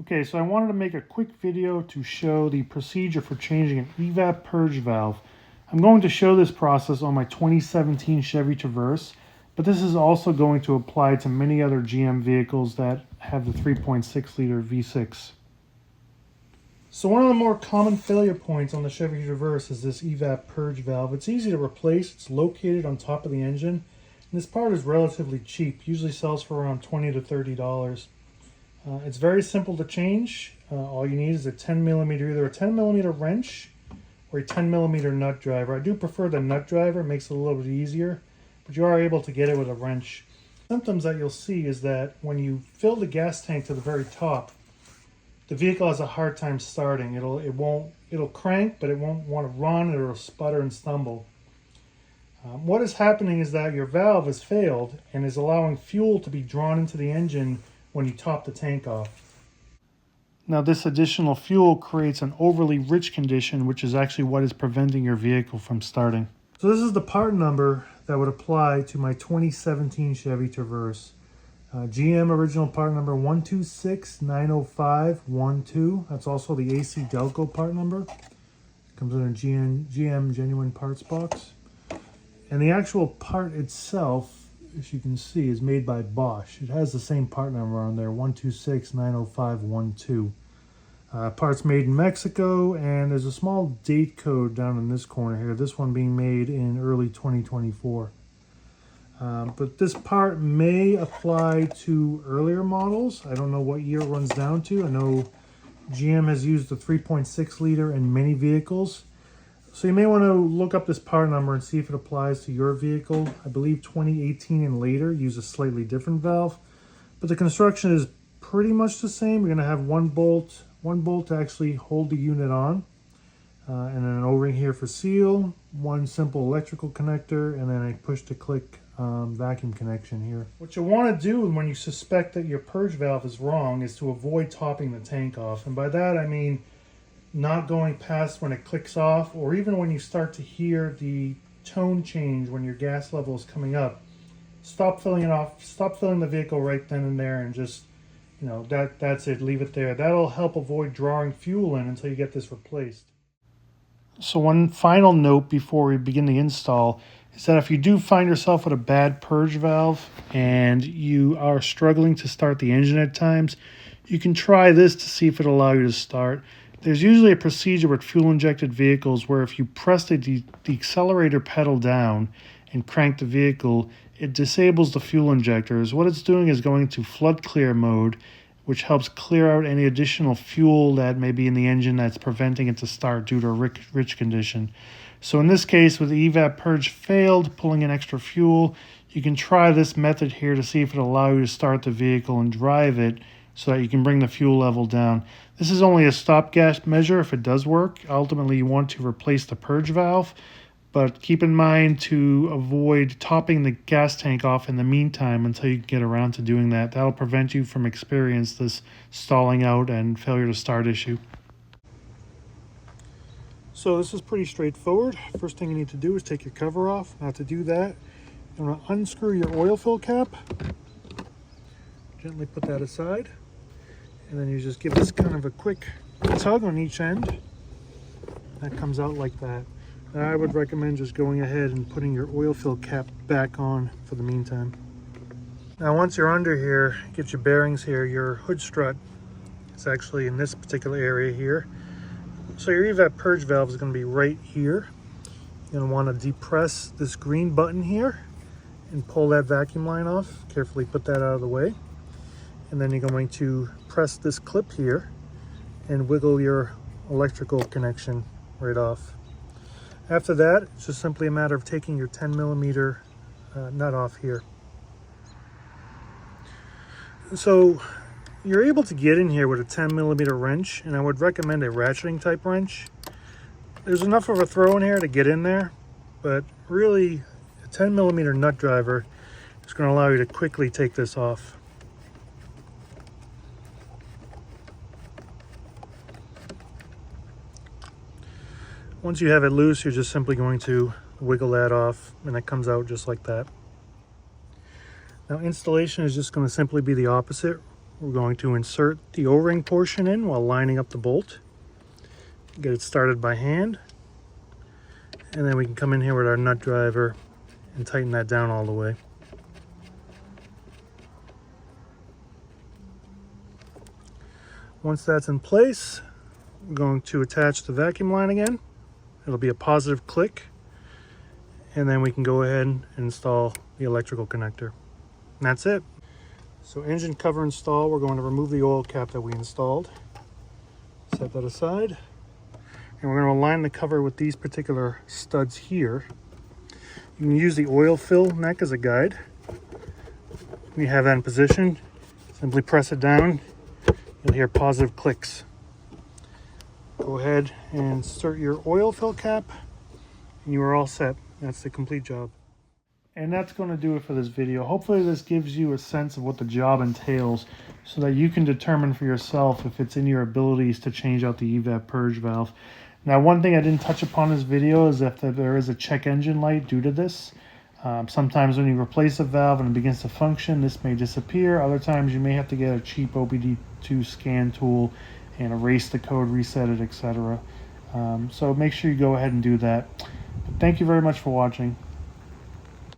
Okay, so I wanted to make a quick video to show the procedure for changing an Evap Purge valve. I'm going to show this process on my 2017 Chevy Traverse, but this is also going to apply to many other GM vehicles that have the 3.6 liter V6. So one of the more common failure points on the Chevy Traverse is this Evap Purge valve. It's easy to replace, it's located on top of the engine, and this part is relatively cheap, usually sells for around $20 to $30. It's very simple to change. All you need is a 10 millimeter, either a 10 millimeter wrench or a 10 millimeter nut driver. I do prefer the nut driver, it makes it a little bit easier, but you are able to get it with a wrench. Symptoms that you'll see is that when you fill the gas tank to the very top, the vehicle has a hard time starting. It'll crank, but it won't want to run, it'll sputter and stumble. What is happening is that your valve has failed and is allowing fuel to be drawn into the engine when you top the tank off. Now this additional fuel creates an overly rich condition, which is actually what is preventing your vehicle from starting. So this is the part number that would apply to my 2017 Chevy Traverse. GM original part number 12690512. That's also the AC Delco part number. It comes in a GM genuine parts box. And the actual part itself, as you can see, is made by Bosch. It has the same part number on there, 12690512. Parts made in Mexico, and there's a small date code down in this corner here, this one being made in early 2024. But this part may apply to earlier models. I don't know what year it runs down to. I know GM has used the 3.6 liter in many vehicles. So you may want to look up this part number and see if it applies to your vehicle. I believe 2018 and later use a slightly different valve, but the construction is pretty much the same. You're going to have one bolt to actually hold the unit on, and then an O-ring here for seal, one simple electrical connector, and then a push-to-click vacuum connection here. What you want to do when you suspect that your purge valve is wrong is to avoid topping the tank off, and by that I mean not going past when it clicks off, or even when you start to hear the tone change when your gas level is coming up. Stop filling it off, stop filling the vehicle right then and there, and just, that's it, leave it there. That'll help avoid drawing fuel in until you get this replaced. So one final note before we begin the install is that if you do find yourself with a bad purge valve and you are struggling to start the engine at times, you can try this to see if it'll allow you to start. There's usually a procedure with fuel-injected vehicles where if you press the accelerator pedal down and crank the vehicle, it disables the fuel injectors. What it's doing is going to flood clear mode, which helps clear out any additional fuel that may be in the engine that's preventing it to start due to a rich condition. So in this case, with the Evap Purge failed, pulling in extra fuel, you can try this method here to see if it'll allow you to start the vehicle and drive it so that you can bring the fuel level down. This is only a stopgap measure if it does work. Ultimately, you want to replace the purge valve, but keep in mind to avoid topping the gas tank off in the meantime until you get around to doing that. That'll prevent you from experiencing this stalling out and failure to start issue. So this is pretty straightforward. First thing you need to do is take your cover off. Now to do that, you want to unscrew your oil fill cap. Gently put that aside. And then you just give this kind of a quick tug on each end. That comes out like that. Now I would recommend just going ahead and putting your oil fill cap back on for the meantime. Now once you're under here, get your bearings here. Your hood strut is actually in this particular area here. So your Evap Purge valve is going to be right here. You're going to want to depress this green button here and pull that vacuum line off. Carefully put that out of the way. And then you're going to press this clip here and wiggle your electrical connection right off. After that, it's just simply a matter of taking your 10 millimeter nut off here. So you're able to get in here with a 10 millimeter wrench, and I would recommend a ratcheting type wrench. There's enough of a throw in here to get in there, but really a 10 millimeter nut driver is going to allow you to quickly take this off. Once you have it loose, you're just simply going to wiggle that off, and it comes out just like that. Now installation is just going to simply be the opposite. we're going to insert the O-ring portion in while lining up the bolt. Get it started by hand. And then we can come in here with our nut driver and tighten that down all the way. Once that's in place, we're going to attach the vacuum line again. It'll be a positive click. And then we can go ahead and install the electrical connector. And that's it. So engine cover install, we're going to remove the oil cap that we installed. Set that aside. And we're going to align the cover with these particular studs here. You can use the oil fill neck as a guide. When you have that in position, simply press it down. You'll hear positive clicks. Go ahead and insert your oil fill cap, and you are all set. That's the complete job. And that's going to do it for this video. Hopefully this gives you a sense of what the job entails so that you can determine for yourself if it's in your abilities to change out the Evap Purge valve. Now, one thing I didn't touch upon in this video is if there is a check engine light due to this. Sometimes when you replace a valve and it begins to function, this may disappear. Other times you may have to get a cheap OBD2 scan tool and erase the code, reset it, etc. So make sure you go ahead and do that. But thank you very much for watching.